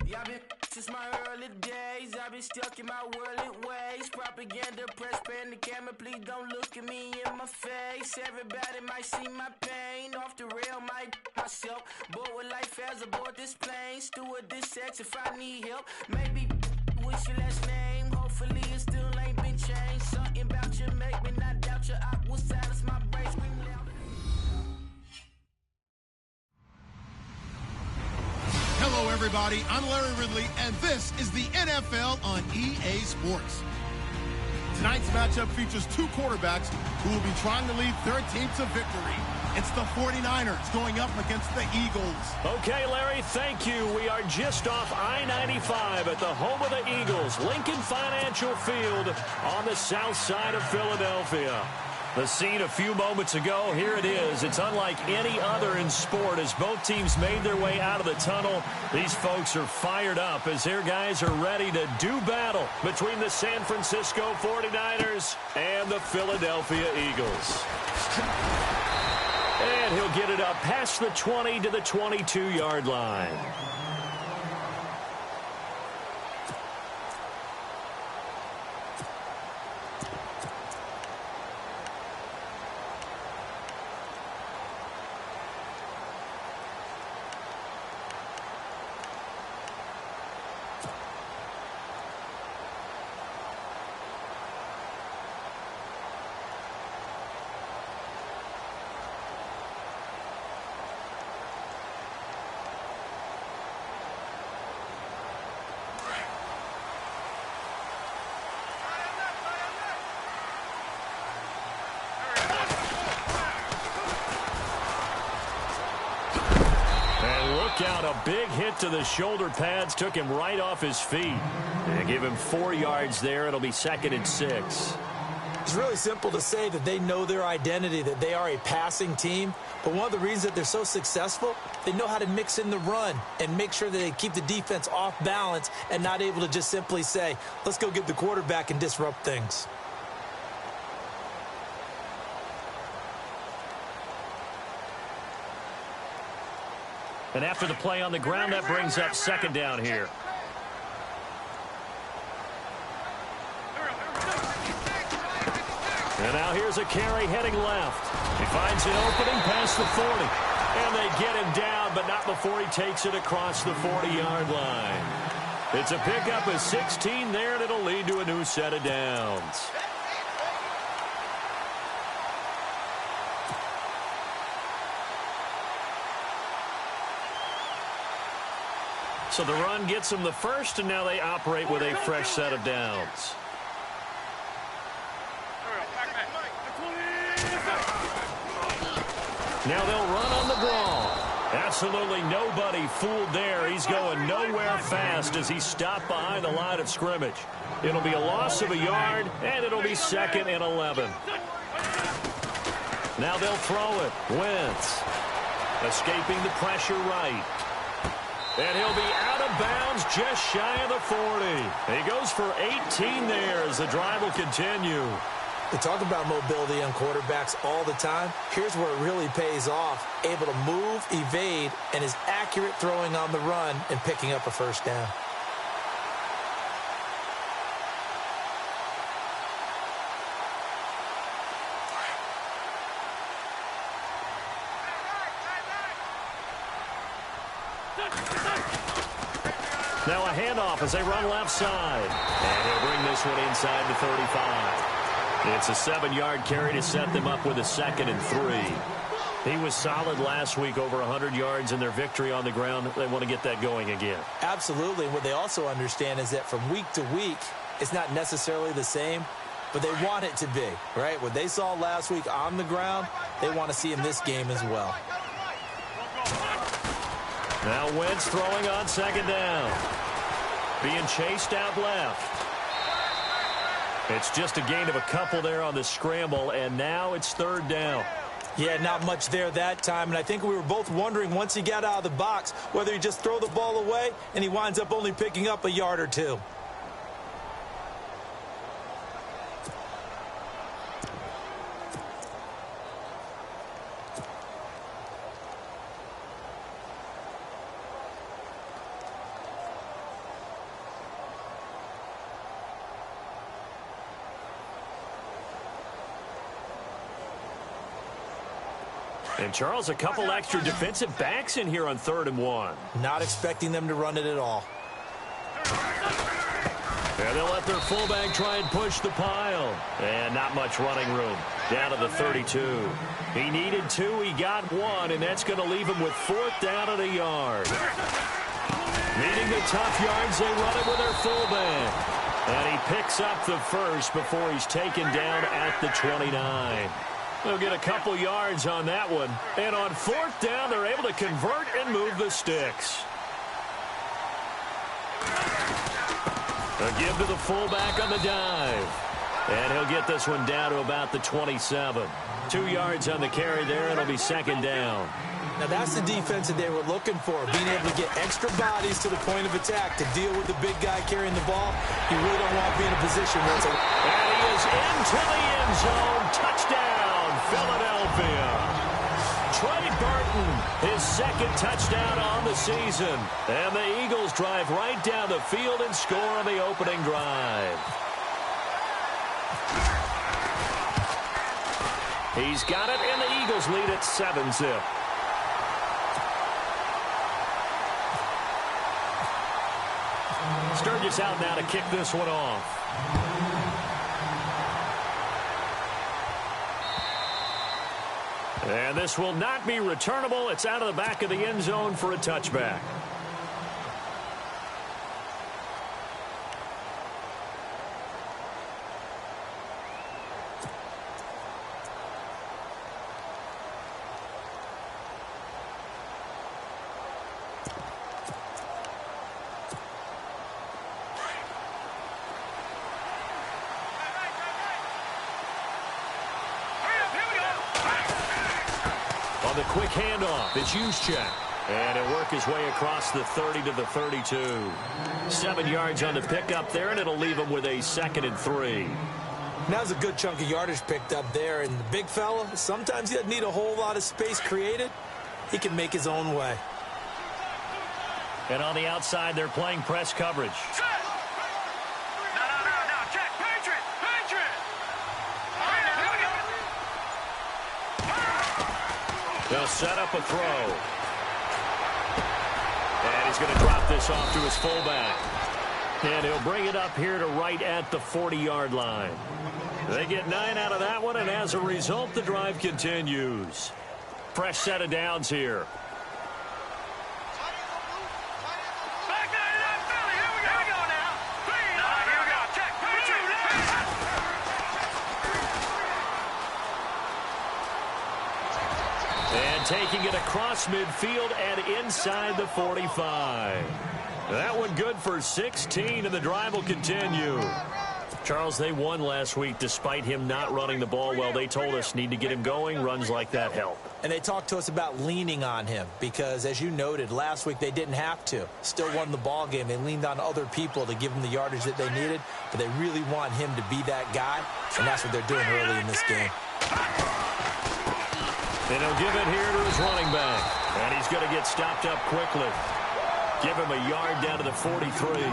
Yeah, I've been since my early days. I've been stuck in my worldly ways. Propaganda, press, pan the camera. Please don't look at me in my face. Everybody might see my pain. Off the rail, might myself. Bored with life as aboard this plane. Steward this sex if I need help. Maybe what's your last name? Hopefully it still ain't been changed. Something about you make me not doubt you. I will silence my brain. Scream loud. Hello, everybody. I'm Larry Ridley, and this is the NFL on EA Sports. Tonight's matchup features two quarterbacks who will be trying to lead their team to victory. It's the 49ers going up against the Eagles. Okay, Larry, thank you. We are just off I-95 at the home of the Eagles, Lincoln Financial Field on the south side of Philadelphia. The scene a few moments ago, here it is. It's unlike any other in sport as both teams made their way out of the tunnel. These folks are fired up as their guys are ready to do battle between the San Francisco 49ers and the Philadelphia Eagles. And he'll get it up past the 20 to the 22-yard line. Out a big hit to the shoulder pads, took him right off his feet. They give him 4 yards there. It'll be 2nd and 6. It's really simple to say that they know their identity, that they are a passing team. But one of the reasons that they're so successful, they know how to mix in the run and make sure that they keep the defense off balance and not able to just simply say, let's go get the quarterback and disrupt things. And after the play on the ground, that brings up 2nd down here. And now here's a carry heading left. He finds an opening past the 40. And they get him down, but not before he takes it across the 40-yard line. It's a pickup of 16 there, and it'll lead to a new set of downs. So the run gets them the first, and now they operate with a fresh set of downs. Now they'll run on the draw. Absolutely nobody fooled there. He's going nowhere fast as he's stopped behind the line of scrimmage. It'll be a loss of a yard, and it'll be 2nd and 11. Now they'll throw it. Wentz escaping the pressure right. And he'll be out of bounds just shy of the 40. He goes for 18 there as the drive will continue. We talk about mobility on quarterbacks all the time. Here's where it really pays off. Able to move, evade, and is accurate throwing on the run and picking up a first down. Now a handoff as they run left side. And he'll bring this one inside the 35. It's a 7-yard carry to set them up with a 2nd and 3. He was solid last week, over 100 yards in their victory on the ground. They want to get that going again. Absolutely. What they also understand is that from week to week, it's not necessarily the same, but they want it to be, right? What they saw last week on the ground, they want to see in this game as well. Now Wentz throwing on 2nd down. Being chased out left. It's just a gain of a couple there on the scramble, and now it's 3rd down. Yeah, not much there that time, and I think we were both wondering once he got out of the box whether he just throw the ball away and he winds up only picking up a yard or two. And, Charles, a couple extra defensive backs in here on 3rd and 1. Not expecting them to run it at all. And they'll let their fullback try and push the pile. And not much running room. Down to the 32. He needed 2. He got 1. And that's going to leave him with 4th down and a yard. Needing the tough yards, they run it with their fullback. And he picks up the first before he's taken down at the 29. They'll get a couple yards on that one. And on 4th down, they're able to convert and move the sticks. A give to the fullback on the dive. And he'll get this one down to about the 27. 2 yards on the carry there, and it'll be 2nd down. Now, that's the defense that they were looking for, being able to get extra bodies to the point of attack to deal with the big guy carrying the ball. You really don't want to be in a position where it's a... And he is into the end zone. Touchdown, Philadelphia. Trey Burton, his 2nd touchdown on the season. And the Eagles drive right down the field and score on the opening drive. He's got it, and the Eagles lead at 7-zip. Sturgis out now to kick this one off. And this will not be returnable. It's out of the back of the end zone for a touchback. On the quick handoff, it's Juszczyk. And it'll work his way across the 30 to the 32. 7 yards on the pickup there, and it'll leave him with a 2nd and 3. Now's a good chunk of yardage picked up there. And the big fella, sometimes he doesn't need a whole lot of space created. He can make his own way. And on the outside, they're playing press coverage. They'll set up a throw. And he's going to drop this off to his fullback. And he'll bring it up here to right at the 40-yard line. They get 9 out of that one, and as a result, the drive continues. Fresh set of downs here. And taking it across midfield and inside the 45. That one good for 16, and the drive will continue. Charles, they won last week despite him not running the ball well. They told us need to get him going. Runs like that help. And they talked to us about leaning on him because, as you noted, last week they didn't have to. Still won the ball game. They leaned on other people to give them the yardage that they needed, but they really want him to be that guy, and that's what they're doing early in this game. And he'll give it here to his running back. And he's going to get stopped up quickly. Give him a yard down to the 43.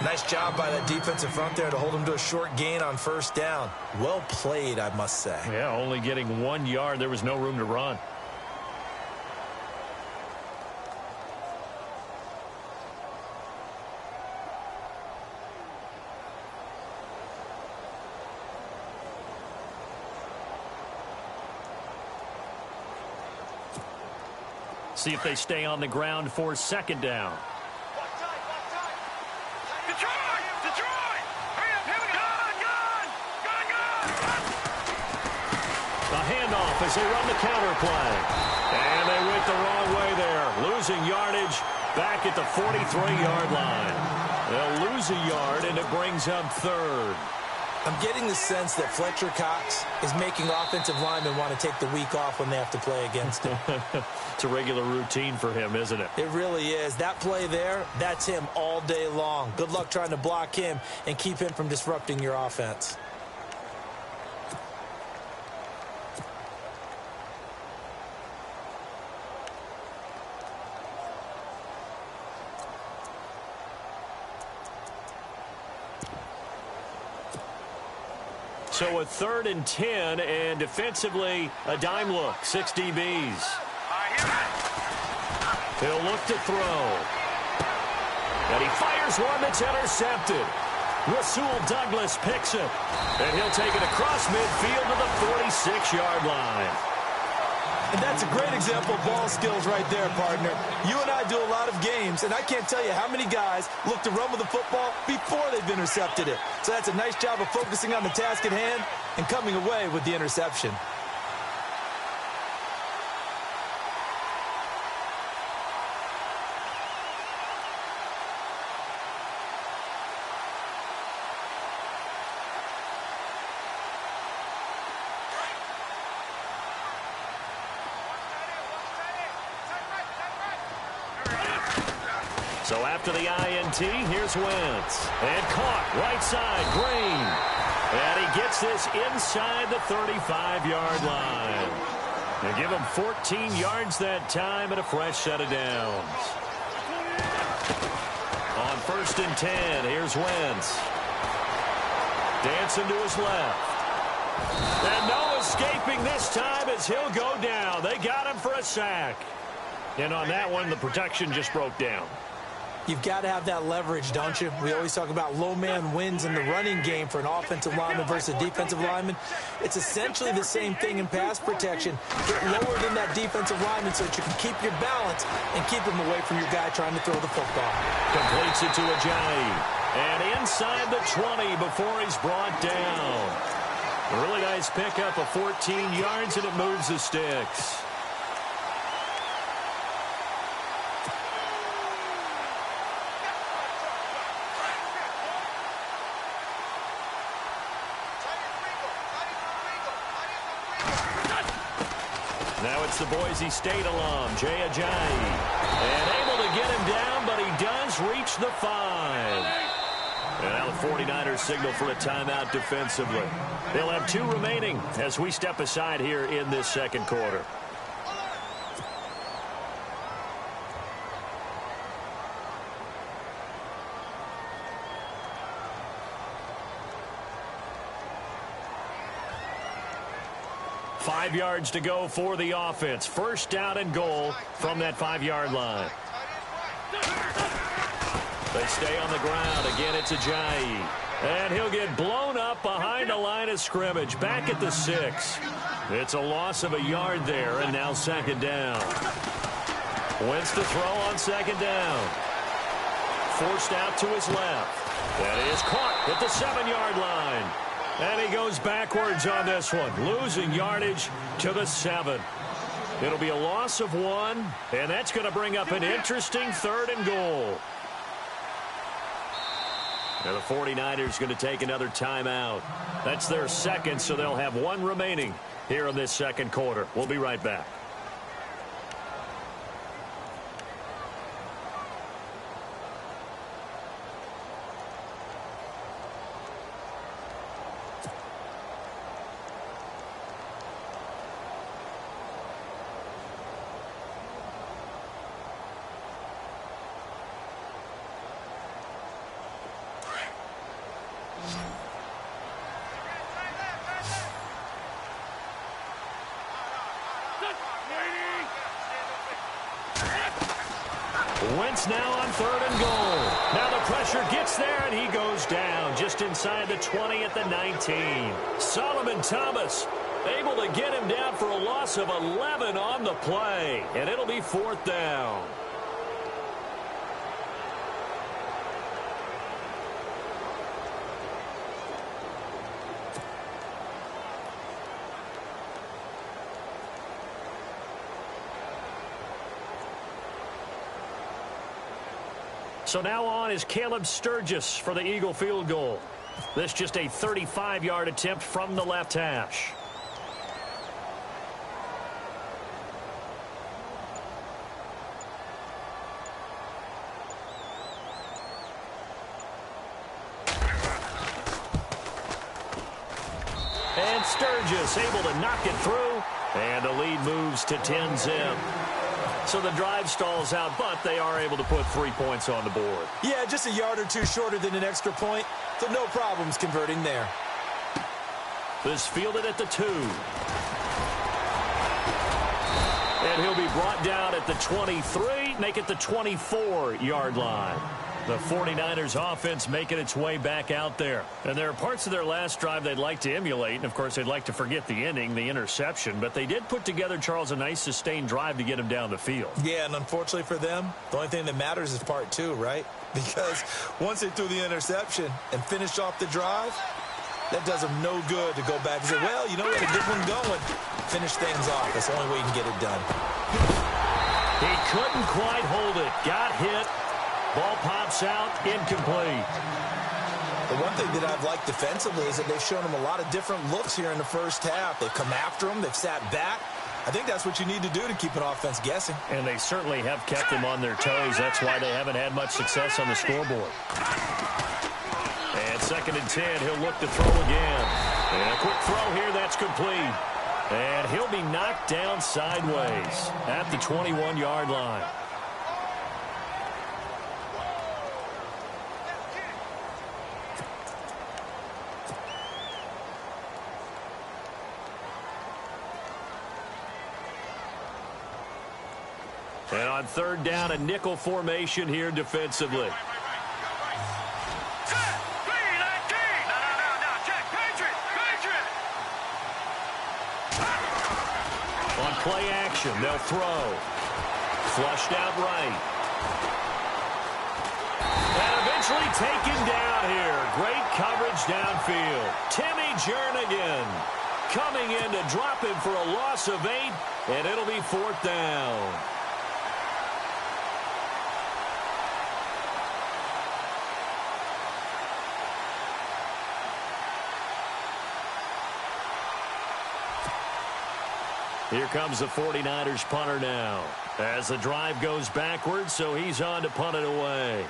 Nice job by that defensive front there to hold him to a short gain on 1st down. Well played, I must say. Yeah, only getting 1 yard. There was no room to run. See if they stay on the ground for 2nd down. A handoff as they run the counter play. And they went the wrong way there. Losing yardage back at the 43-yard line. They'll lose a yard, and it brings up 3rd. I'm getting the sense that Fletcher Cox is making offensive linemen want to take the week off when they have to play against him. It's a regular routine for him, isn't it? It really is. That play there, that's him all day long. Good luck trying to block him and keep him from disrupting your offense. So a 3rd and 10, and defensively, a dime look, 6 DBs. He'll look to throw. And he fires one that's intercepted. Rasul Douglas picks it. And he'll take it across midfield to the 46-yard line. And that's a great example of ball skills right there, partner. You and I do a lot of games, and I can't tell you how many guys look to run with the football before they've intercepted it. So that's a nice job of focusing on the task at hand and coming away with the interception. So after the INT, here's Wentz. And caught right side, Green. And he gets this inside the 35-yard line. They give him 14 yards that time and a fresh set of downs. On 1st and 10, here's Wentz. Dancing to his left. And no escaping this time as he'll go down. They got him for a sack. And on that one, the protection just broke down. You've got to have that leverage, don't you? We always talk about low man wins in the running game for an offensive lineman versus a defensive lineman. It's essentially the same thing in pass protection. Get lower than that defensive lineman so that you can keep your balance and keep him away from your guy trying to throw the football. Completes it to Ajayi. And inside the 20 before he's brought down. A really nice pickup of 14 yards, and it moves the sticks. Now it's the Boise State alum, Jay Ajayi. And able to get him down, but he does reach the 5. And now the 49ers signal for a timeout defensively. They'll have 2 remaining as we step aside here in this second quarter. Five yards to go for the offense. First down and goal from that 5-yard line. They stay on the ground. Again, it's Ajayi. And he'll get blown up behind the line of scrimmage. Back at the 6. It's a loss of a yard there, and now second down. Wentz to throw on second down. Forced out to his left. That is caught at the 7-yard line. And he goes backwards on this one, losing yardage to the 7. It'll be a loss of 1, and that's going to bring up an interesting 3rd and goal. Now the 49ers going to take another timeout. That's their second, so they'll have 1 remaining here in this second quarter. We'll be right back. Wentz now on 3rd and goal. Now the pressure gets there, and he goes down just inside the 20 at the 19. Solomon Thomas able to get him down for a loss of 11 on the play, and it'll be 4th down. So now on is Caleb Sturgis for the Eagle field goal. This just a 35-yard attempt from the left hash. And Sturgis able to knock it through. And the lead moves to 10-zip. So the drive stalls out, but they are able to put 3 points on the board. Yeah, just a yard or 2 shorter than an extra point, so no problems converting there. This fielded at the 2. And he'll be brought down at the 23, make it the 24-yard line. The 49ers offense making its way back out there. And there are parts of their last drive they'd like to emulate. And, of course, they'd like to forget the ending, the interception. But they did put together, Charles, a nice sustained drive to get him down the field. Yeah, and unfortunately for them, the only thing that matters is part 2, right? Because once they threw the interception and finished off the drive, that does them no good to go back and say, well, you know, we had a good one going. Finish things off. That's the only way you can get it done. He couldn't quite hold it. Got hit. Ball pops out, incomplete. The one thing that I've liked defensively is that they've shown him a lot of different looks here in the first half. They've come after him. They've sat back. I think that's what you need to do to keep an offense guessing. And they certainly have kept them on their toes. That's why they haven't had much success on the scoreboard. And 2nd and 10, he'll look to throw again. And a quick throw here, that's complete. And he'll be knocked down sideways at the 21-yard line. And on 3rd down, a nickel formation here defensively. On play action, they'll throw. Flushed out right. And eventually taken down here. Great coverage downfield. Timmy Jernigan coming in to drop him for a loss of 8, and it'll be 4th down. Here comes the 49ers punter now. As the drive goes backwards, so he's on to punt it away.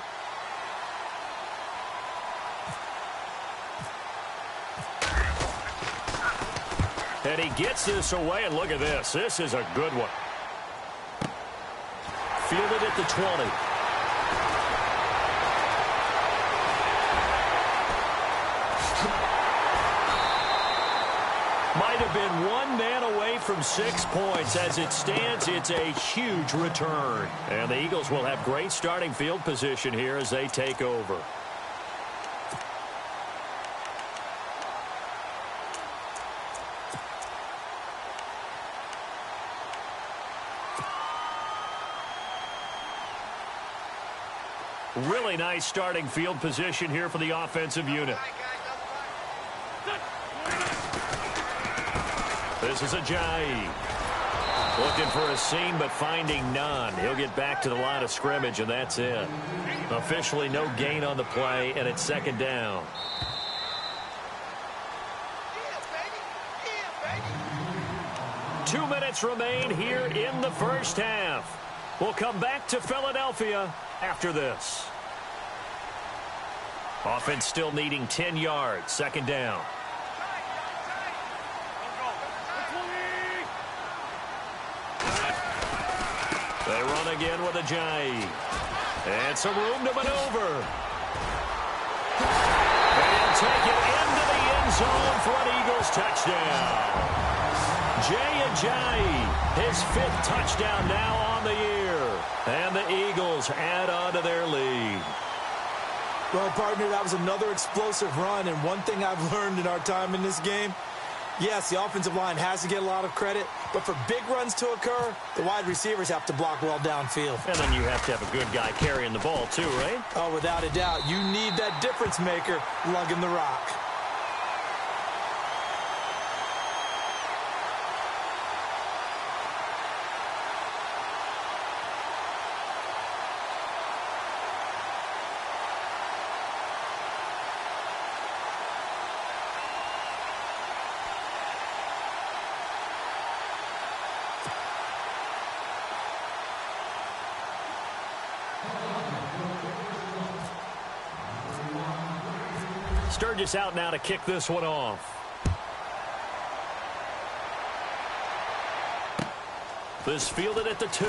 And he gets this away, and look at this. This is a good one. Fielded at the 20. Might have been one man away from 6 points. As it stands, it's a huge return. And the Eagles will have great starting field position here as they take over. Really nice starting field position here for the offensive unit. This is Ajayi. Looking for a seam, but finding none. He'll get back to the line of scrimmage, and that's it. Officially no gain on the play, and it's 2nd down. Yeah, 2 minutes remain here in the first half. We'll come back to Philadelphia after this. Offense still needing 10 yards. 2nd down. They run again with Ajayi. And some room to maneuver. And take it into the end zone for an Eagles touchdown. Jay Ajayi, his 5th touchdown now on the year. And the Eagles add on to their lead. Well, partner, that was another explosive run. And one thing I've learned in our time in this game, yes, the offensive line has to get a lot of credit, but for big runs to occur, the wide receivers have to block well downfield. And then you have to have a good guy carrying the ball too, right? Oh, without a doubt. You need that difference maker lugging the rock. Sturgis out now to kick this one off. This fielded at the 2.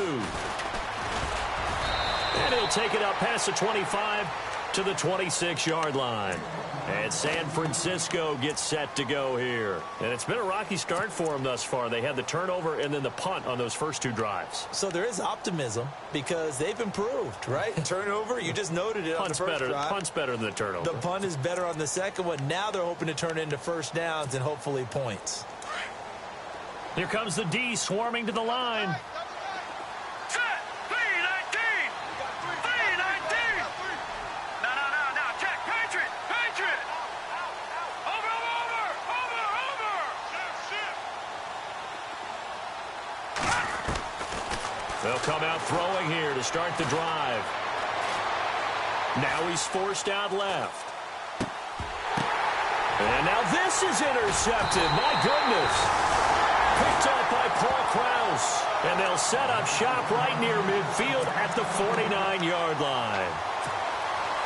And he'll take it up past the 25 to the 26-yard line. And San Francisco gets set to go here. And it's been a rocky start for them thus far. They had the turnover and then the punt on those first two drives. So there is optimism because they've improved, right? Turnover, you just noted it on the first drive. Punt's better than the turnover. The punt is better on the second one. Now they're hoping to turn it into first downs and hopefully points. Here comes the D swarming to the line. They'll come out throwing here to start the drive. Now he's forced out left. And now this is intercepted. My goodness. Picked up by Paul Krause. And they'll set up shop right near midfield at the 49-yard line.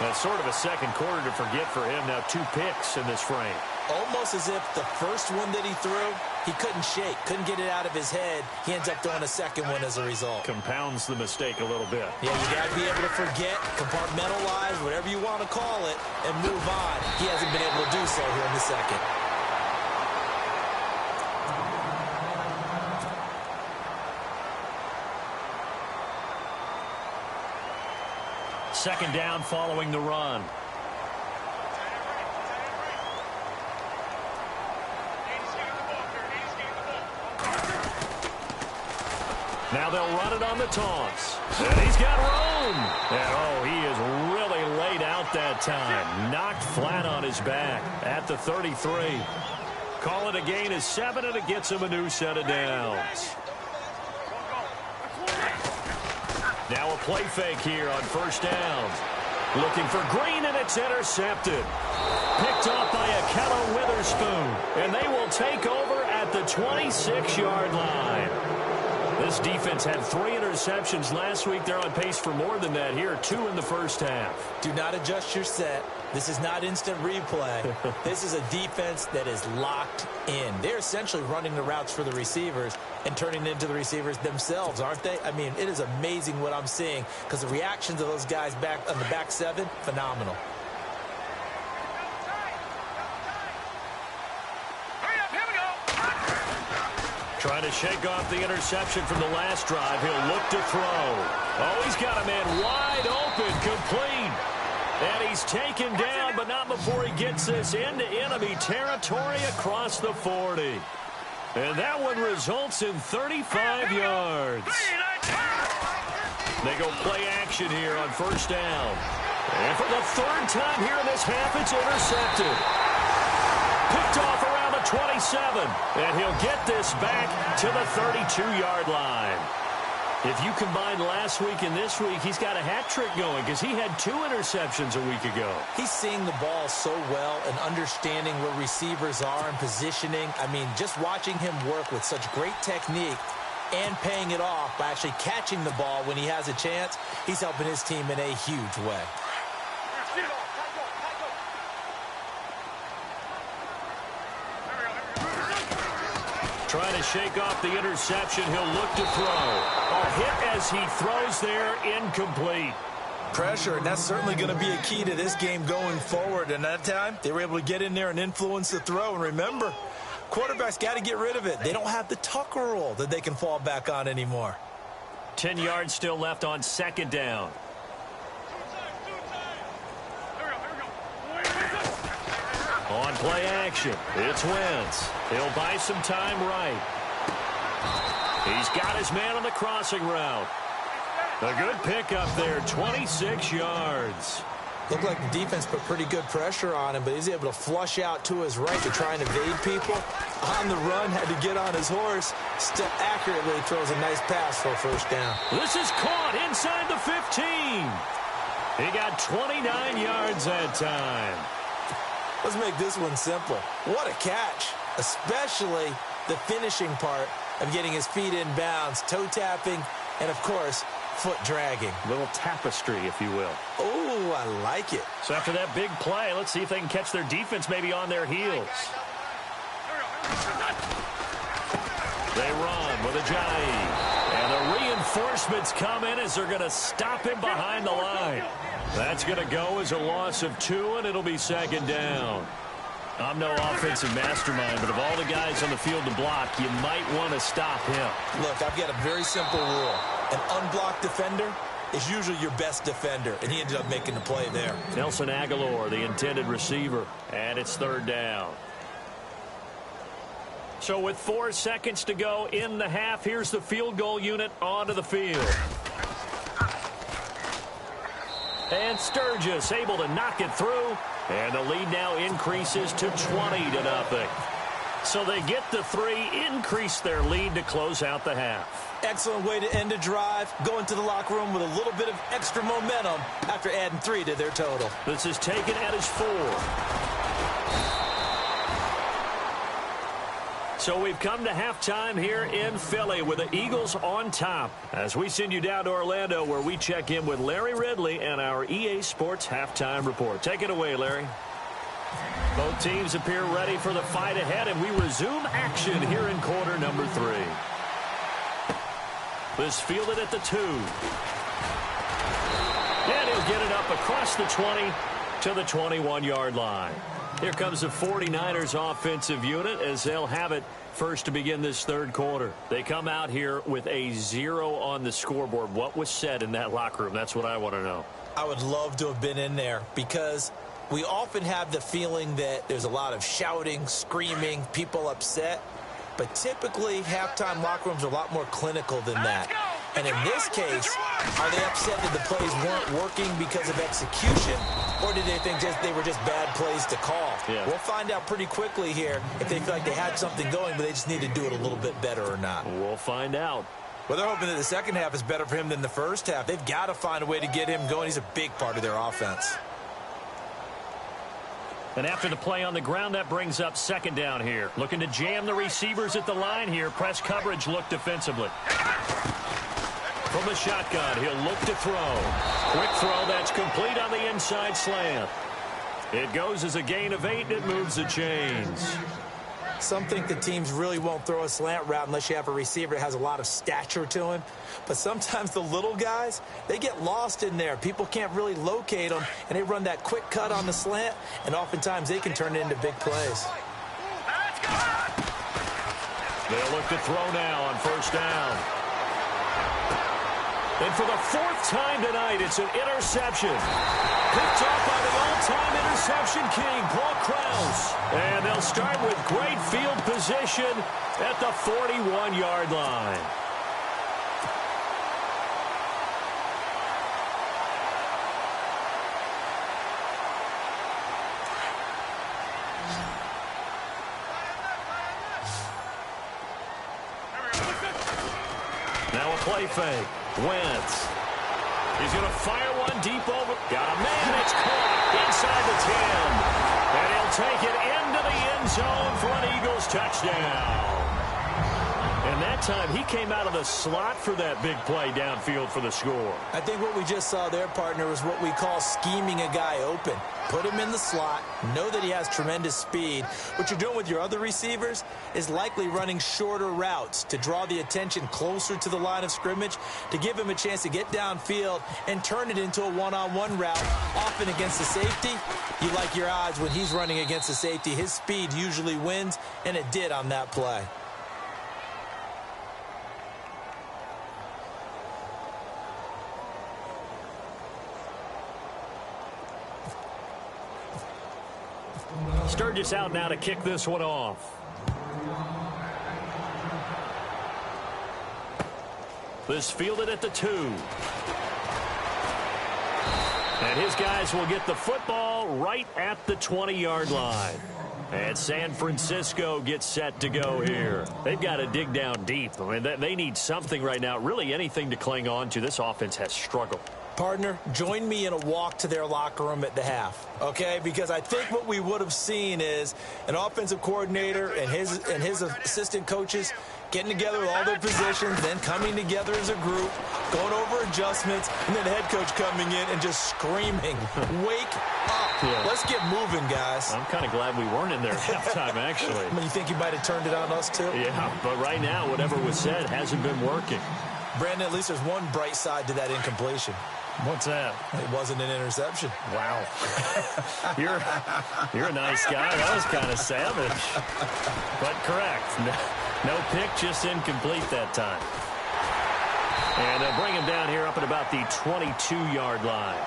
That's sort of a second quarter to forget for him. Now 2 picks in this frame. Almost as if the first one that he threw, he couldn't shake, couldn't get it out of his head. He ends up throwing a second one as a result. Compounds the mistake a little bit. Yeah, you got to be able to forget, compartmentalize, whatever you want to call it, and move on. He hasn't been able to do so here in the second. Second down following the run. Now they'll run it on the taunts. And he's got room. And, oh, he is really laid out that time. Knocked flat on his back at the 33. Call it a gain of 7, and it gets him a new set of downs. Now a play fake here on first down. Looking for Green, and it's intercepted. Picked off by Akello Witherspoon. And they will take over at the 26-yard line. This defense had 3 interceptions last week. They're on pace for more than that here. 2 in the first half. Do not adjust your set. This is not instant replay. This is a defense that is locked in. They're essentially running the routes for the receivers and turning it into the receivers themselves, aren't they? I mean, it is amazing what I'm seeing because the reactions of those guys back on the back 7, phenomenal. Trying to shake off the interception from the last drive. He'll look to throw. Oh, he's got a man wide open, complete. And he's taken down, but not before he gets this into enemy territory across the 40. And that one results in 35 yards. They go play action here on first down. And for the 3rd time here in this half, it's intercepted. Picked off around the 27. And he'll get this back to the 32-yard line. If you combine last week and this week, he's got a hat trick going because he had 2 interceptions a week ago. He's seeing the ball so well and understanding where receivers are and positioning. I mean, just watching him work with such great technique and paying it off by actually catching the ball when he has a chance, he's helping his team in a huge way. Trying to shake off the interception. He'll look to throw. A hit as he throws there, incomplete. Pressure, and that's certainly going to be a key to this game going forward. And that time, they were able to get in there and influence the throw. And remember, quarterbacks got to get rid of it. They don't have the Tucker rule that they can fall back on anymore. 10 yards still left on second down. On play action, it's Wentz. He'll buy some time right. He's got his man on the crossing route. A good pickup there, 26 yards. Looked like the defense put pretty good pressure on him, but he's able to flush out to his right to try and evade people. On the run, had to get on his horse. Step accurately, throws a nice pass for a first down. This is caught inside the 15. He got 29 yards that time. Let's make this one simple. What a catch, especially the finishing part of getting his feet in bounds, toe tapping, and, of course, foot dragging. Little tapestry, if you will. Oh, I like it. So after that big play, let's see if they can catch their defense maybe on their heels. They run with Ajayi. And the reinforcements come in as they're going to stop him behind the line. That's going to go as a loss of 2, and it'll be second down. I'm no offensive mastermind, but of all the guys on the field to block, you might want to stop him. Look, I've got a very simple rule. An unblocked defender is usually your best defender, and he ended up making the play there. Nelson Aguilar, the intended receiver, and it's third down. So with 4 seconds to go in the half, here's the field goal unit onto the field. And Sturgis able to knock it through. And the lead now increases to 20-0. So they get the 3, increase their lead to close out the half. Excellent way to end a drive. Go into the locker room with a little bit of extra momentum after adding 3 to their total. This is taken at his 4. So we've come to halftime here in Philly with the Eagles on top. As we send you down to Orlando where we check in with Larry Ridley and our EA Sports Halftime Report. Take it away, Larry. Both teams appear ready for the fight ahead, and we resume action here in quarter number 3. This fielded at the 2. And he'll get it up across the 20 to the 21-yard line. Here comes the 49ers offensive unit as they'll have it first to begin this third quarter. They come out here with a 0 on the scoreboard. What was said in that locker room? That's what I want to know. I would love to have been in there because we often have the feeling that there's a lot of shouting, screaming, people upset. But typically, halftime locker rooms are a lot more clinical than that. And in this case, are they upset that the plays weren't working because of execution, or did they think they were just bad plays to call? Yeah. We'll find out pretty quickly here if they feel like they had something going, but they just need to do it a little bit better or not. We'll find out. Well, they're hoping that the second half is better for him than the first half. They've got to find a way to get him going. He's a big part of their offense. And after the play on the ground, that brings up second down here. Looking to jam the receivers at the line here. Press coverage look defensively. From the shotgun, he'll look to throw. Quick throw, that's complete on the inside slant. It goes as a gain of 8, and it moves the chains. Some think the teams really won't throw a slant route unless you have a receiver that has a lot of stature to him. But sometimes the little guys, they get lost in there. People can't really locate them, and they run that quick cut on the slant, and oftentimes they can turn it into big plays. They'll look to throw now on first down. And for the 4th time tonight, it's an interception. Picked off by the all-time interception king, Paul Krause. And they'll start with great field position at the 41-yard line. Now a play fake. Wentz. He's going to fire one deep over. Got a man. It's caught inside the 10. And he'll take it into the end zone for an Eagles touchdown. And that time he came out of the slot for that big play downfield for the score. I think what we just saw there, partner, was what we call scheming a guy open. Put him in the slot, know that he has tremendous speed. What you're doing with your other receivers is likely running shorter routes to draw the attention closer to the line of scrimmage, to give him a chance to get downfield and turn it into a one-on-one route, often against the safety. You like your odds when he's running against the safety. His speed usually wins, and it did on that play. Sturgis out now to kick this one off. This fielded at the 2. And his guys will get the football right at the 20-yard line. And San Francisco gets set to go here. They've got to dig down deep. I mean, they need something right now, really anything to cling on to. This offense has struggled. Partner, join me in a walk to their locker room at the half, okay? Because I think what we would have seen is an offensive coordinator and his assistant coaches getting together with all their positions, then coming together as a group, going over adjustments, and then the head coach coming in and just screaming, wake up. Yeah. Let's get moving, guys. I'm kind of glad we weren't in there at halftime, actually. I mean, you think you might have turned it on us, too? Yeah, but right now, whatever was said hasn't been working. Brandon, at least there's one bright side to that incompletion. What's that? It wasn't an interception. Wow. You're a nice guy. That was kind of savage. But correct. No pick, just incomplete that time. And they'll bring him down here up at about the 22-yard line.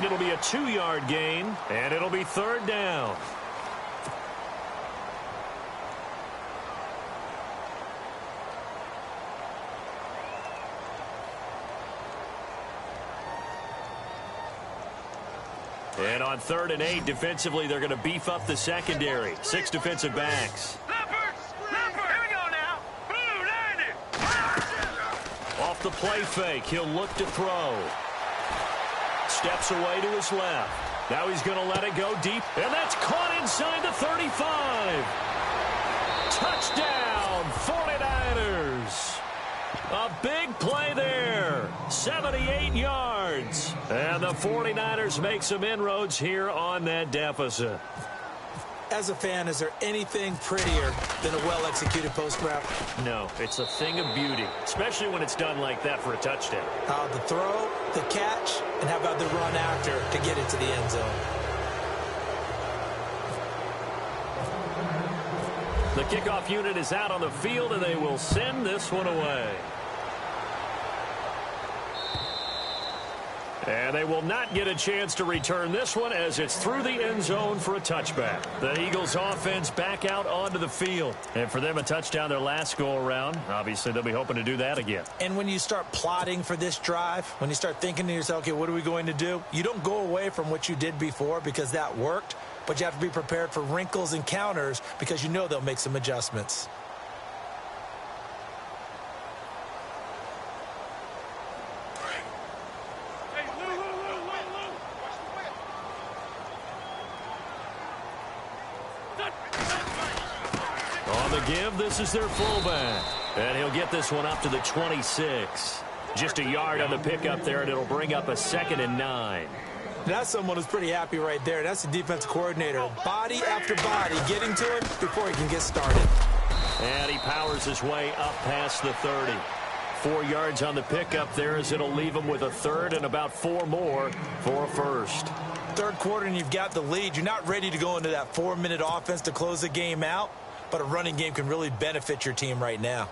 It'll be a 2-yard gain, and it'll be 3rd down. And on 3rd and 8, defensively, they're going to beef up the secondary. 6 defensive backs. Here we go now. Off the play fake, he'll look to throw. Steps away to his left. Now he's going to let it go deep, and that's caught inside the 35. Touchdown, 49ers. A big play there, 78 yards. And the 49ers make some inroads here on that deficit. As a fan, is there anything prettier than a well-executed post route? No, it's a thing of beauty, especially when it's done like that for a touchdown. The throw, the catch, and how about the run after to get into the end zone? The kickoff unit is out on the field, and they will send this one away. And they will not get a chance to return this one as it's through the end zone for a touchback. The Eagles offense back out onto the field. And for them, a touchdown their last go-around. Obviously, they'll be hoping to do that again. And when you start plotting for this drive, when you start thinking to yourself, okay, what are we going to do? You don't go away from what you did before because that worked, but you have to be prepared for wrinkles and counters because you know they'll make some adjustments. On the give, this is their fullback. And he'll get this one up to the 26. Just a yard on the pickup there, and it'll bring up a 2nd and 9. That's someone who's pretty happy right there. That's the defense coordinator. Body after body getting to him before he can get started. And he powers his way up past the 30. 4 yards on the pickup there as it'll leave him with a 3rd and about 4 more for a 1st. 3rd quarter and you've got the lead. You're not ready to go into that 4-minute offense to close the game out, but a running game can really benefit your team right now.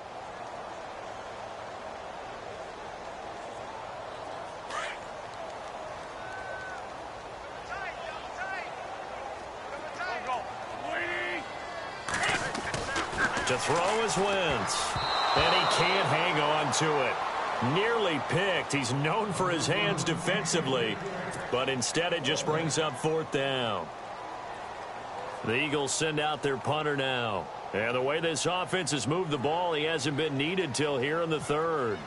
To throw is Wentz. And he can't hang on to it. Nearly picked. He's known for his hands defensively, but instead it just brings up 4th down. The Eagles send out their punter now. And the way this offense has moved the ball, he hasn't been needed till here in the 3rd.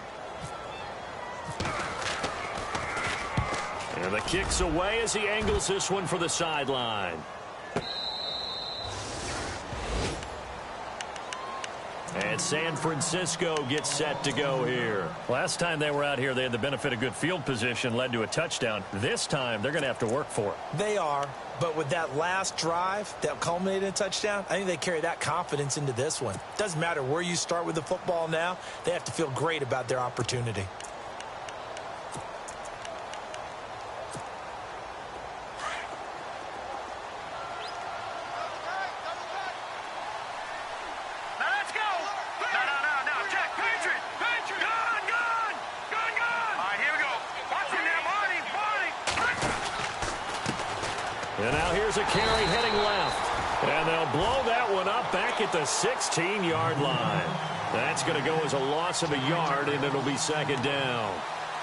And the kick's away as he angles this one for the sideline. And San Francisco gets set to go here. Last time they were out here, they had the benefit of good field position, led to a touchdown. This time, they're going to have to work for it. They are, but with that last drive that culminated in a touchdown, I think they carry that confidence into this one. Doesn't matter where you start with the football now, they have to feel great about their opportunity. And now here's a carry heading left. And they'll blow that one up back at the 16-yard line. That's going to go as a loss of a yard, and it'll be 2nd down.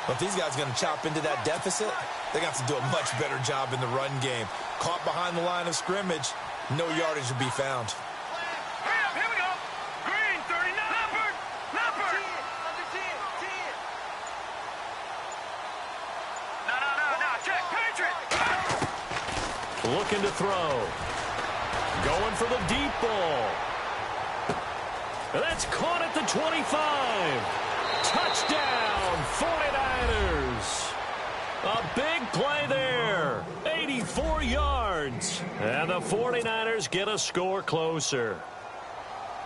But if these guys are going to chop into that deficit, they're going to have to do a much better job in the run game. Caught behind the line of scrimmage, no yardage to be found. Here we go. Green, 39. Leopard. 10. No. Check. Patriot. Looking to throw. Going for the deep ball. That's caught at the 25. Touchdown, 49ers. A big play there. 84 yards. And the 49ers get a score closer.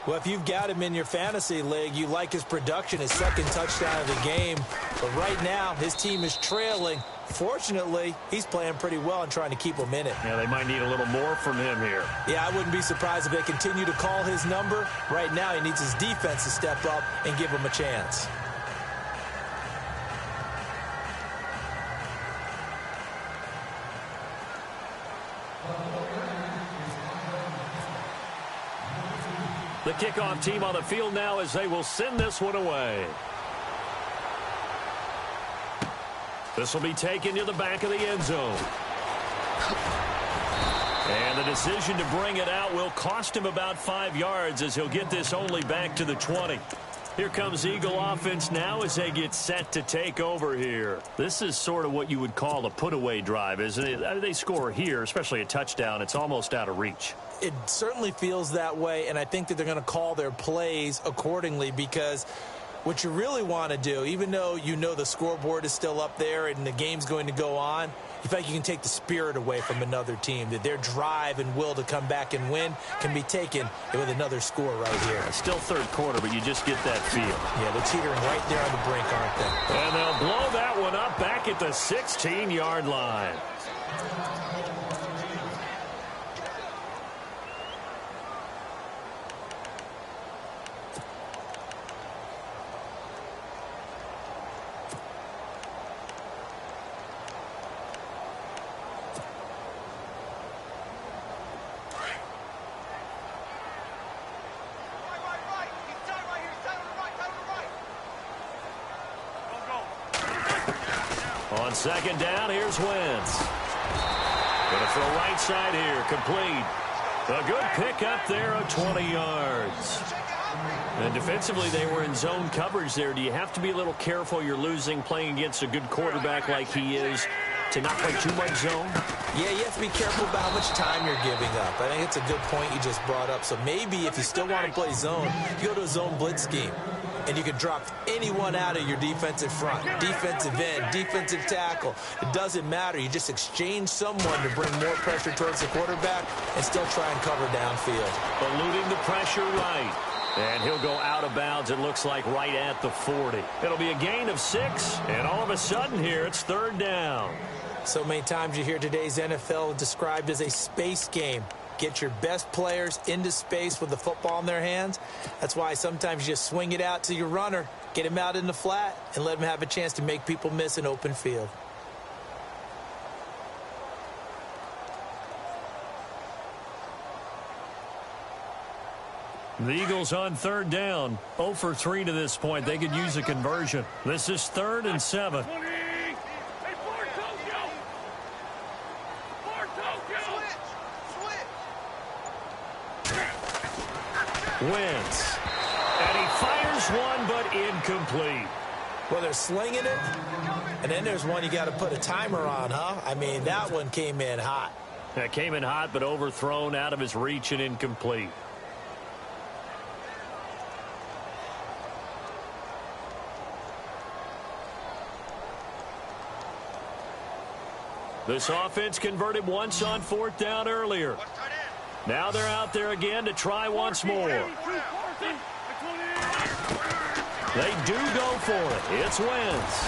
Well, if you've got him in your fantasy league, you like his production, his second touchdown of the game. But right now, his team is trailing. Fortunately, he's playing pretty well and trying to keep them in it. Yeah, they might need a little more from him here. Yeah, I wouldn't be surprised if they continue to call his number. Right now, he needs his defense to step up and give him a chance. The kickoff team on the field now as they will send this one away. This will be taken to the back of the end zone. And the decision to bring it out will cost him about 5 yards as he'll get this only back to the 20. Here comes Eagle offense now as they get set to take over here. This is sort of what you would call a put-away drive, isn't it? They score here, especially a touchdown. It's almost out of reach. It certainly feels that way, and I think that they're going to call their plays accordingly because what you really want to do, even though you know the scoreboard is still up there and the game's going to go on, you feel like you can take the spirit away from another team, that their drive and will to come back and win can be taken with another score right here. It's still third quarter, but you just get that feel. Yeah, they're teetering right there on the brink, aren't they? And they'll blow that one up back at the 16-yard line. On second down, here's Wentz. Going to throw right side here, complete. A good pickup there of 20 yards. And defensively, they were in zone coverage there. Do you have to be a little careful? You're losing playing against a good quarterback like he is to not play too much zone? Yeah, you have to be careful about how much time you're giving up. I think it's a good point you just brought up. So maybe if you still want to play zone, you go to a zone blitz scheme. And you can drop anyone out of your defensive front, defensive end, defensive tackle. It doesn't matter. You just exchange someone to bring more pressure towards the quarterback and still try and cover downfield. Eluding the pressure right. And he'll go out of bounds, it looks like, right at the 40. It'll be a gain of 6, and all of a sudden here, it's third down. So many times you hear today's NFL described as a space game. Get your best players into space with the football in their hands. That's why sometimes you just swing it out to your runner, get him out in the flat, and let him have a chance to make people miss an open field. The Eagles on third down, 0 for 3 to this point. They could use a conversion. This is 3rd and 7. Wentz. And he fires one, but incomplete. Well, they're slinging it, and then there's one you got to put a timer on, huh? I mean, that one came in hot. That came in hot, but overthrown out of his reach and incomplete. This offense converted once on 4th down earlier. Now they're out there again to try once more. They do go for it. It's Wentz.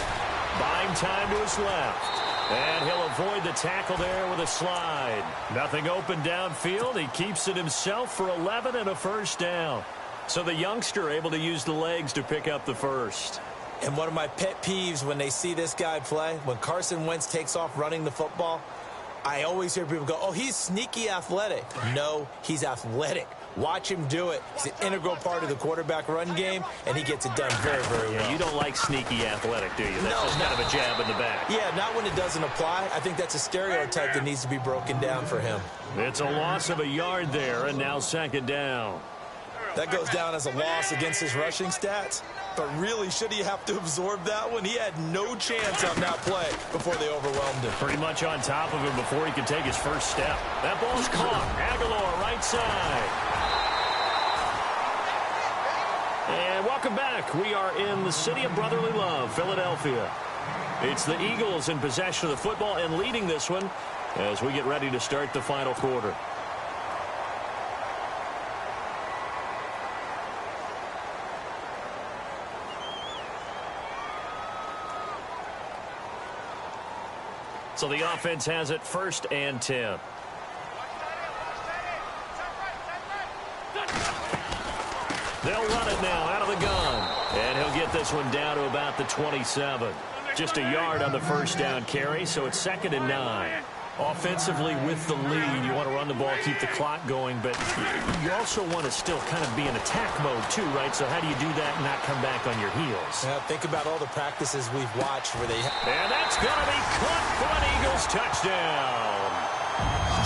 Buying time to his left. And he'll avoid the tackle there with a slide. Nothing open downfield. He keeps it himself for 11 and a first down. So the youngster able to use the legs to pick up the first. And one of my pet peeves when they see this guy play, when Carson Wentz takes off running the football, I always hear people go, oh, he's sneaky athletic. No, he's athletic. Watch him do it. He's an integral part of the quarterback run game, and he gets it done very, very well. You don't like sneaky athletic, do you? That's just kind of a jab in the back. Yeah, not when it doesn't apply. I think that's a stereotype that needs to be broken down for him. It's a loss of a yard there, and now 2nd down. That goes down as a loss against his rushing stats. But really, should he have to absorb that one? He had no chance on that play before they overwhelmed him. Pretty much on top of him before he could take his first step. That ball's caught. Aguilar, right side. And welcome back. We are in the city of brotherly love, Philadelphia. It's the Eagles in possession of the football and leading this one as we get ready to start the final quarter. So the offense has it 1st and 10. They'll run it now out of the gun. And he'll get this one down to about the 27. Just a yard on the 1st down carry, so it's 2nd and 9. Offensively, with the lead, you want to run the ball, keep the clock going, but you also want to still kind of be in attack mode too, right? So how do you do that and not come back on your heels? Yeah, think about all the practices we've watched where they... And that's going to be caught for an Eagles touchdown.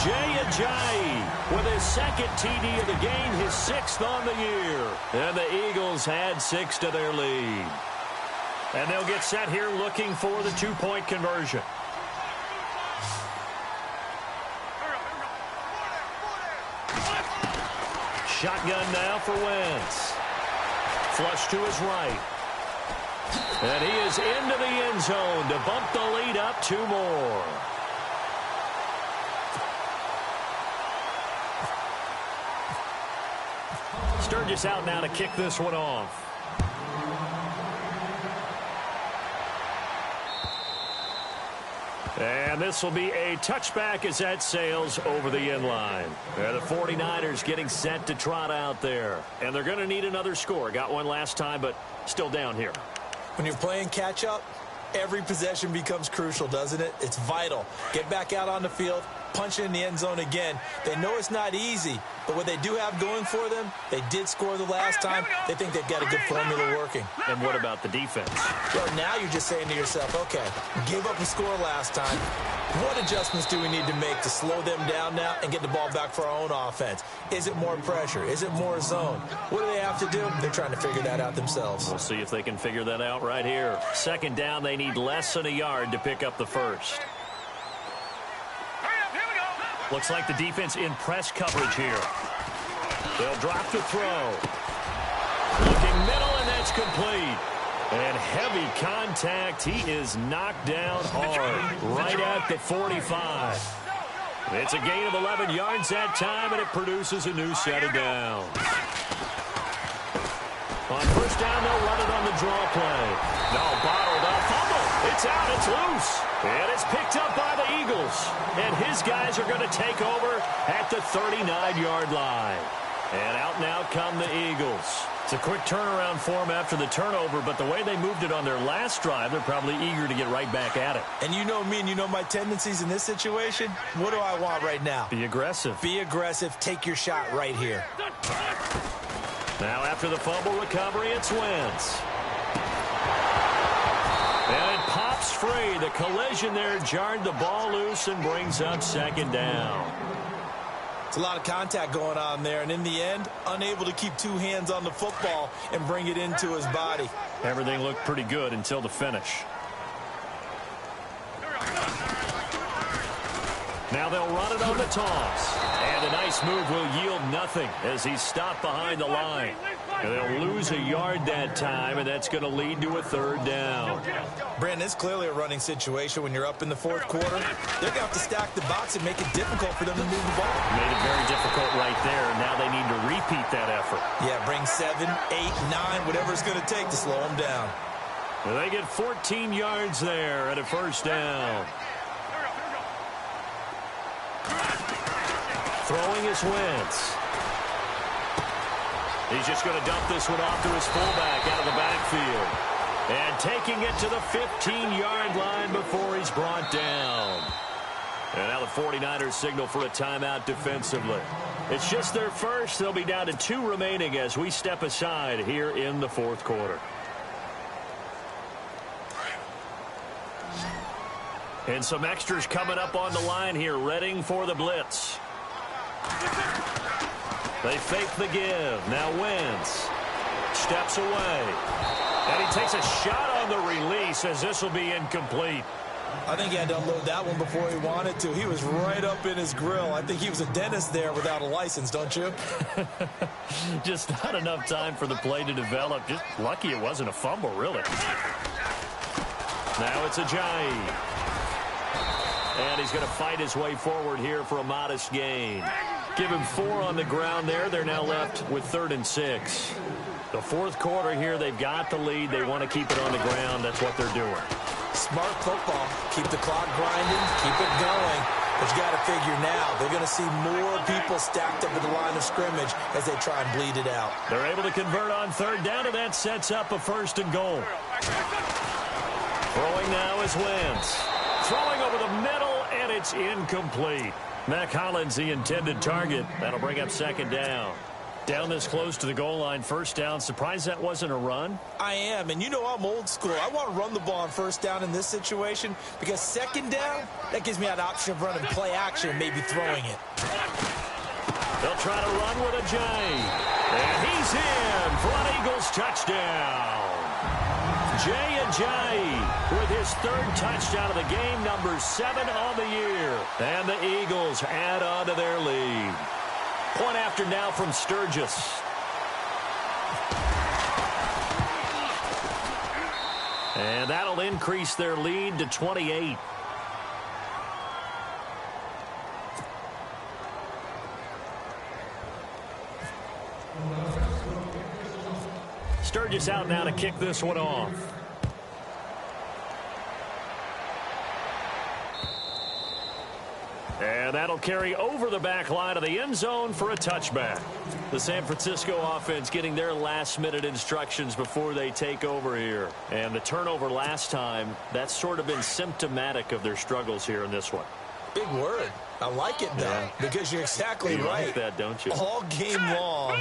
Jay Ajayi with his 2nd TD of the game, his 6th on the year. And the Eagles add 6 to their lead. And they'll get set here looking for the 2-point conversion. Shotgun now for Wentz. Flush to his right. And he is into the end zone to bump the lead up 2 more. Sturgis out now to kick this one off. And this will be a touchback as that sails over the end line. The 49ers getting set to trot out there. And they're going to need another score. Got one last time, but still down here. When you're playing catch-up, every possession becomes crucial, doesn't it? It's vital. Get back out on the field, punch it in the end zone again. They know it's not easy, but what they do have going for them, they did score the last time. They think they've got a good formula working. And what about the defense? Well, now you're just saying to yourself, okay, gave up a score last time. What adjustments do we need to make to slow them down now and get the ball back for our own offense? Is it more pressure? Is it more zone? What do they have to do? They're trying to figure that out themselves. We'll see if they can figure that out right here. 2nd down, they need less than a yard to pick up the 1st. Looks like the defense in press coverage here. They'll drop to throw. Looking middle, and that's complete. And heavy contact. He is knocked down hard right at the 45. It's a gain of 11 yards that time, and it produces a new set of downs. On 1st down, they'll run it on the draw play. No, bottled up. Fumble. It's out. It's loose. And it's picked up by the Eagles. And his guys are going to take over at the 39-yard line. And out now come the Eagles. It's a quick turnaround for them after the turnover, but the way they moved it on their last drive, they're probably eager to get right back at it. And you know me and you know my tendencies in this situation. What do I want right now? Be aggressive. Be aggressive. Take your shot right here. Now after the fumble recovery, it's Wentz. And it pops free. The collision there jarred the ball loose and brings up 2nd down. It's a lot of contact going on there, and in the end, unable to keep 2 hands on the football and bring it into his body. Everything looked pretty good until the finish. Now they'll run it on the toss. And a nice move will yield nothing as he's stopped behind the line. And they'll lose a yard that time, and that's going to lead to a 3rd down. Brandon, it's clearly a running situation when you're up in the 4th quarter. They're going to have to stack the box and make it difficult for them to move the ball. Made it very difficult right there. Now they need to repeat that effort. Yeah, bring 7, 8, 9, whatever it's going to take to slow them down. Well, they get 14 yards there at a 1st down. Throwing is Wentz. He's just going to dump this one off to his fullback out of the backfield. And taking it to the 15-yard line before he's brought down. And now the 49ers signal for a timeout defensively. It's just their first. They'll be down to 2 remaining as we step aside here in the 4th quarter. And some extras coming up on the line here, readying for the blitz. They fake the give. Now Wentz steps away. And he takes a shot on the release as this will be incomplete. I think he had to unload that one before he wanted to. He was right up in his grill. I think he was a dentist there without a license, don't you? Just not enough time for the play to develop. Just lucky it wasn't a fumble, really. Now it's Ajayi. And he's going to fight his way forward here for a modest gain. Give him 4 on the ground there. They're now left with 3rd and 6. The 4th quarter here, they've got the lead. They want to keep it on the ground. That's what they're doing. Smart football. Keep the clock grinding, keep it going. But you got to figure now, they're going to see more people stacked up at the line of scrimmage as they try and bleed it out. They're able to convert on third down, and that sets up a 1st and goal. Throwing now is Wentz. Throwing over the middle, and it's incomplete. Mac Hollins, the intended target. That'll bring up 2nd down. Down this close to the goal line, 1st down. Surprised that wasn't a run? I am, and you know I'm old school. I want to run the ball on 1st down in this situation because 2nd down, that gives me an option of running play action and maybe throwing it. They'll try to run with a J. And he's in for an Eagles touchdown. Jay Ajayi with his 3rd touchdown of the game, number 7 on the year. And the Eagles add on to their lead. Point after now from Sturgis. And that'll increase their lead to 28. Sturgis out now to kick this one off. And that'll carry over the back line of the end zone for a touchback. The San Francisco offense getting their last-minute instructions before they take over here. And the turnover last time, that's sort of been symptomatic of their struggles here in this one. Big word. I like it, though, because you're exactly right. Like that, don't you? All game long,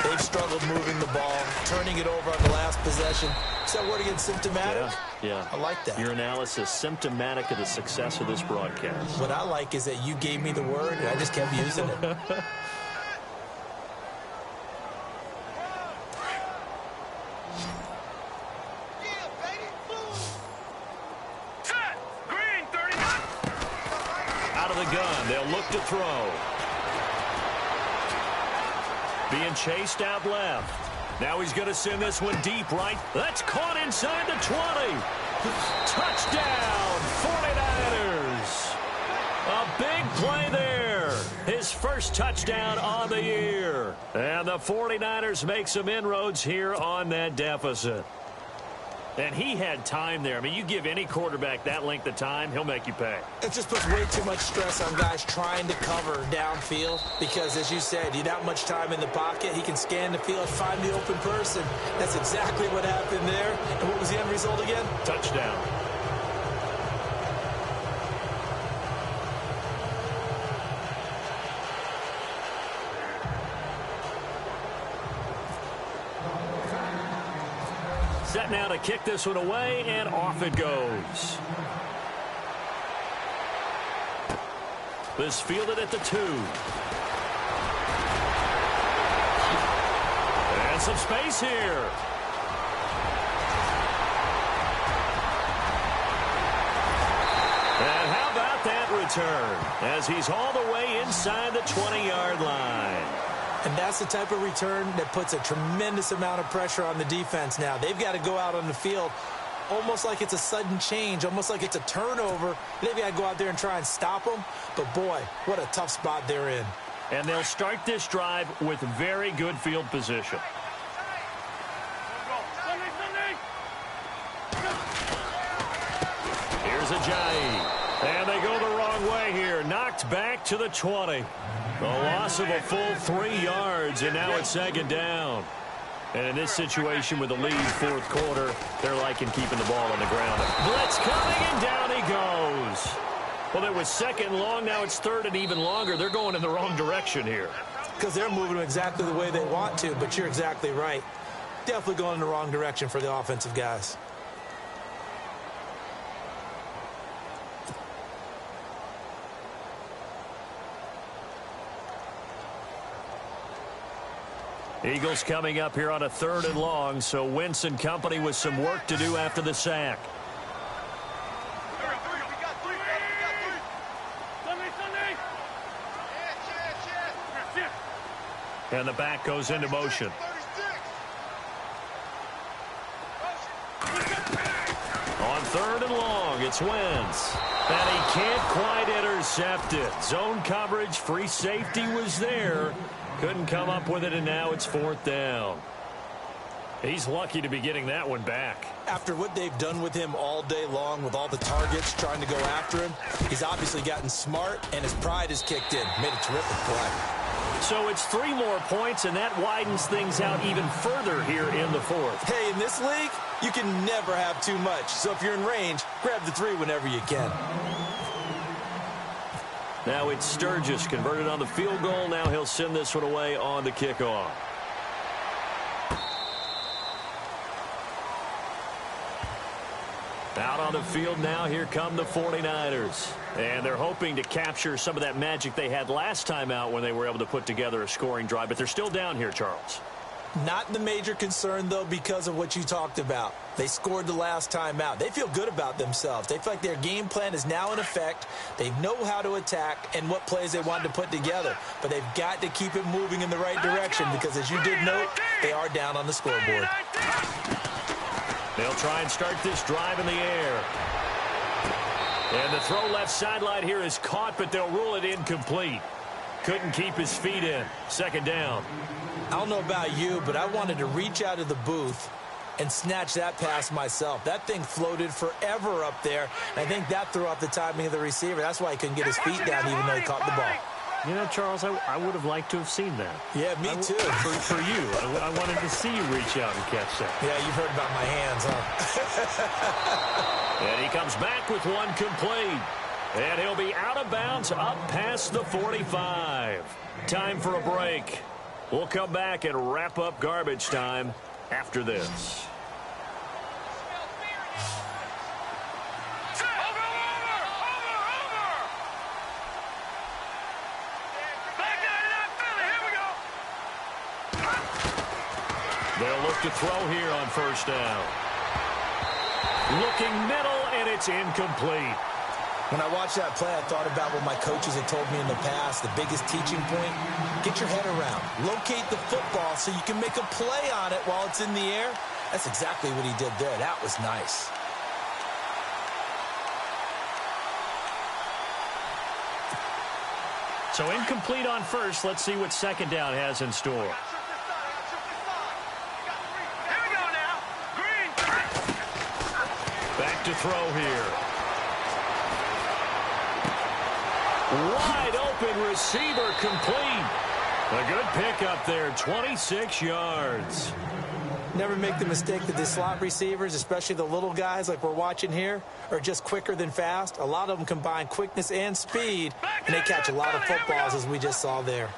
they've struggled moving the ball, turning it over on the last possession. Is that word again, symptomatic? Yeah. I like that. Your analysis, symptomatic of the success of this broadcast. What I like is that you gave me the word, and I just kept using it. They'll look to throw. Being chased out left. Now he's going to send this one deep right. That's caught inside the 20. Touchdown, 49ers. A big play there. His 1st touchdown on the year. And the 49ers make some inroads here on that deficit. And he had time there. I mean, you give any quarterback that length of time, he'll make you pay. It just puts way too much stress on guys trying to cover downfield because, as you said, you that much time in the pocket, he can scan the field, find the open person. That's exactly what happened there. And what was the end result again? Touchdown. Set now to kick this one away, and off it goes. This fielded at the 2. And some space here. And how about that return as he's all the way inside the 20-yard line. And that's the type of return that puts a tremendous amount of pressure on the defense now. They've got to go out on the field almost like it's a sudden change, almost like it's a turnover. They've got to go out there and try and stop them. But, boy, what a tough spot they're in. And they'll start this drive with very good field position. Here's Ajayi. And they go the wrong way here. Knocked back to the 20. A loss of a full 3 yards, and now it's 2nd down. And in this situation with the lead 4th quarter, they're liking keeping the ball on the ground. Blitz coming, and down he goes. Well, it was 2nd and long. Now it's 3rd and even longer. They're going in the wrong direction here. Because they're moving exactly the way they want to, but you're exactly right. Definitely going in the wrong direction for the offensive guys. Eagles coming up here on a 3rd and long, so Wentz and company with some work to do after the sack. And the back goes into motion. On 3rd and long, it's Wentz. And he can't quite intercept it. Zone coverage, free safety was there. Couldn't come up with it, and now it's 4th down. He's lucky to be getting that one back. After what they've done with him all day long with all the targets trying to go after him, he's obviously gotten smart, and his pride has kicked in. Made a terrific play. So it's 3 more points, and that widens things out even further here in the fourth. Hey, in this league, you can never have too much. So if you're in range, grab the 3 whenever you can. Now it's Sturgis converted on the field goal. Now he'll send this one away on the kickoff. Out on the field now, here come the 49ers. And they're hoping to capture some of that magic they had last time out when they were able to put together a scoring drive. But they're still down here, Charles. Not the major concern, though, because of what you talked about. They scored the last time out. They feel good about themselves. They feel like their game plan is now in effect. They know how to attack and what plays they want to put together. But they've got to keep it moving in the right direction because, as you did note, they are down on the scoreboard. They'll try and start this drive in the air. And the throw left sideline here is caught, but they'll rule it incomplete. Couldn't keep his feet in. Second down. I don't know about you, but I wanted to reach out of the booth and snatch that pass myself. That thing floated forever up there, and I think that threw off the timing of the receiver. That's why he couldn't get his feet down even though he caught the ball. You know, Charles, I would have liked to have seen that. Yeah, me too. For you. I wanted to see you reach out and catch that. Yeah, you've heard about my hands, huh? And he comes back with one complete. And he'll be out of bounds up past the 45. Time for a break. We'll come back and wrap up garbage time after this. They'll look to throw here on first down. Looking middle, and it's incomplete. When I watched that play, I thought about what my coaches had told me in the past. The biggest teaching point, get your head around. Locate the football so you can make a play on it while it's in the air. That's exactly what he did there. That was nice. So incomplete on first. Let's see what second down has in store. Back to throw here. Wide open receiver complete. A good pickup there, 26 yards. Never make the mistake that the slot receivers, especially the little guys like we're watching here, are just quicker than fast. A lot of them combine quickness and speed, and they catch a lot of footballs as we just saw there.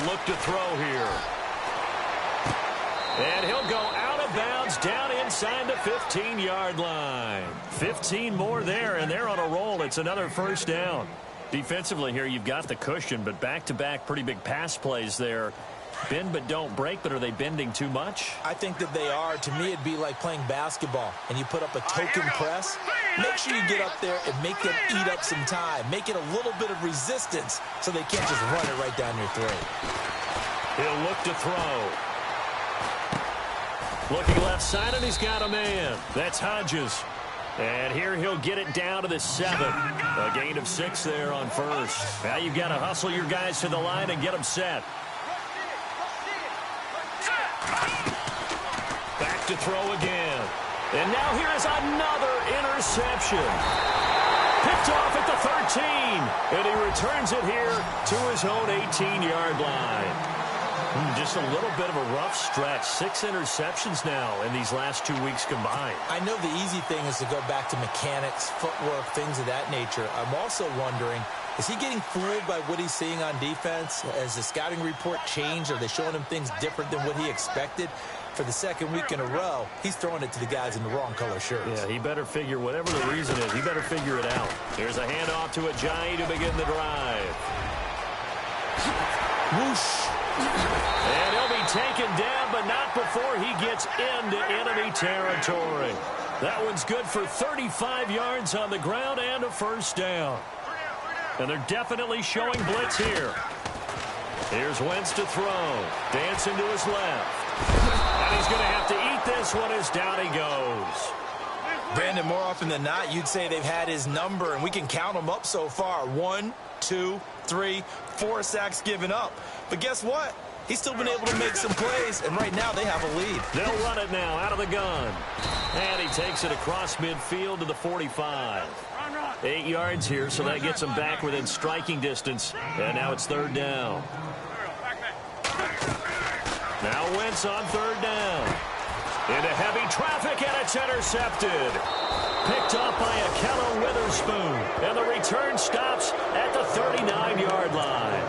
Look to throw here. And he'll go out of bounds down inside the 15-yard line. 15 more there, and they're on a roll. It's another first down. Defensively here, you've got the cushion, but back-to-back pretty big pass plays there. Bend but don't break, but are they bending too much? I think that they are. To me, it'd be like playing basketball, and you put up a token press. Make sure you get up there and make them eat up some time. Make it a little bit of resistance so they can't just run it right down your throat. He'll look to throw. Looking left side, and he's got a man. That's Hodges. And here he'll get it down to the 7. A gain of 6 there on first. Now you've got to hustle your guys to the line and get them set. Back to throw again. And now here is another interception. Picked off at the 13. And he returns it here to his own 18-yard line. Just a little bit of a rough stretch. 6 interceptions now in these last 2 weeks combined. I know the easy thing is to go back to mechanics, footwork, things of that nature. I'm also wondering, is he getting fooled by what he's seeing on defense? Has the scouting report changed? Are they showing him things different than what he expected? For the second week in a row, he's throwing it to the guys in the wrong color shirts. Yeah, he better figure, whatever the reason is, he better figure it out. There's a handoff to Ajayi to begin the drive. Whoosh. And he'll be taken down, but not before he gets into enemy territory. That one's good for 35 yards on the ground and a first down. And they're definitely showing blitz here. Here's Wentz to throw. Dancing to his left. And he's going to have to eat this one as down he goes. Brandon, more often than not, you'd say they've had his number, and we can count them up so far. 1, 2, 3, 4 sacks given up. But guess what? He's still been able to make some plays, and right now they have a lead. They'll run it now out of the gun. And he takes it across midfield to the 45. 8 yards here, so that gets him back within striking distance. And now it's 3rd down. Now Wentz on 3rd down. Into heavy traffic, and it's intercepted. Picked up by Ahkello Witherspoon. And the return stops at the 39-yard line.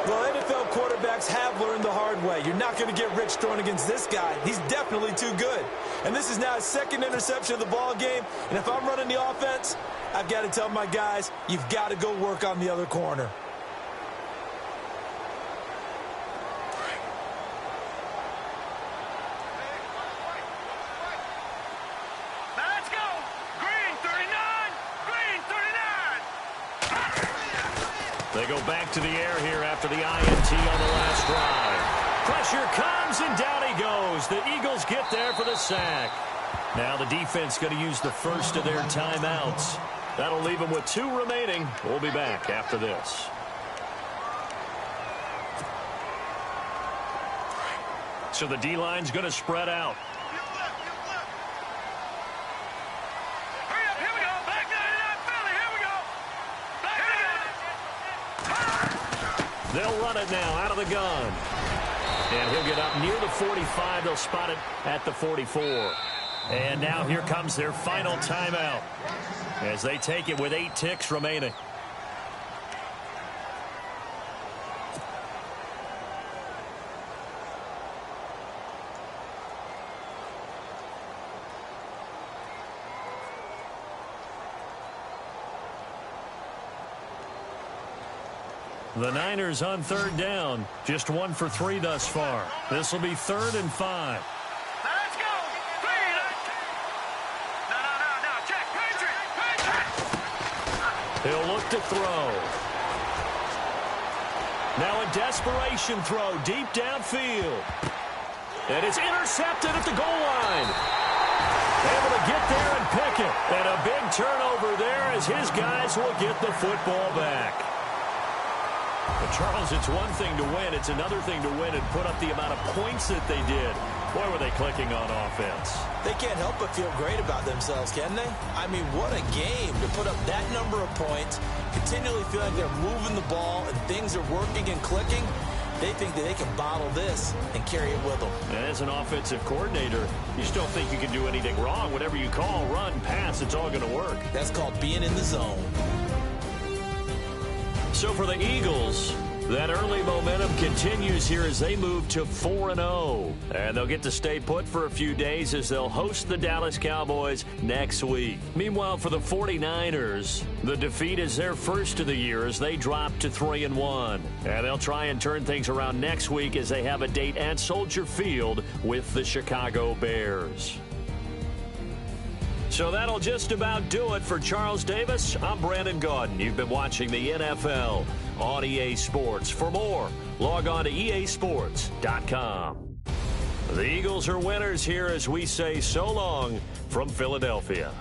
Well, NFL quarterbacks have learned the hard way. You're not going to get rich throwing against this guy. He's definitely too good. And this is now his 2nd interception of the ball game. And if I'm running the offense, I've got to tell my guys, you've got to go work on the other corner. They go back to the air here after the INT on the last drive. Pressure comes, and down he goes. The Eagles get there for the sack. Now the defense going to use the first of their timeouts. That'll leave them with 2 remaining. We'll be back after this. So the D-line's going to spread out. They'll run it now out of the gun. And he'll get up near the 45. They'll spot it at the 44. And now here comes their final timeout as they take it with 8 ticks remaining. The Niners on 3rd down. Just 1 for 3 thus far. This will be 3rd and 5. Let's go. 3. No. Check. Patriot. He'll look to throw. Now a desperation throw deep downfield. And it's intercepted at the goal line. Able to get there and pick it. And a big turnover there as his guys will get the football back. But Charles, it's one thing to win. It's another thing to win and put up the amount of points that they did. Boy, were they clicking on offense. They can't help but feel great about themselves, can they? I mean, what a game to put up that number of points, continually feel like they're moving the ball and things are working and clicking. They think that they can bottle this and carry it with them. And as an offensive coordinator, you just don't think you can do anything wrong. Whatever you call, run, pass, it's all going to work. That's called being in the zone. So for the Eagles, that early momentum continues here as they move to 4-0. And they'll get to stay put for a few days as they'll host the Dallas Cowboys next week. Meanwhile, for the 49ers, the defeat is their first of the year as they drop to 3-1. And they'll try and turn things around next week as they have a date at Soldier Field with the Chicago Bears. So that'll just about do it for Charles Davis. I'm Brandon Gaudin. You've been watching the NFL on EA Sports. For more, log on to easports.com. The Eagles are winners here as we say so long from Philadelphia.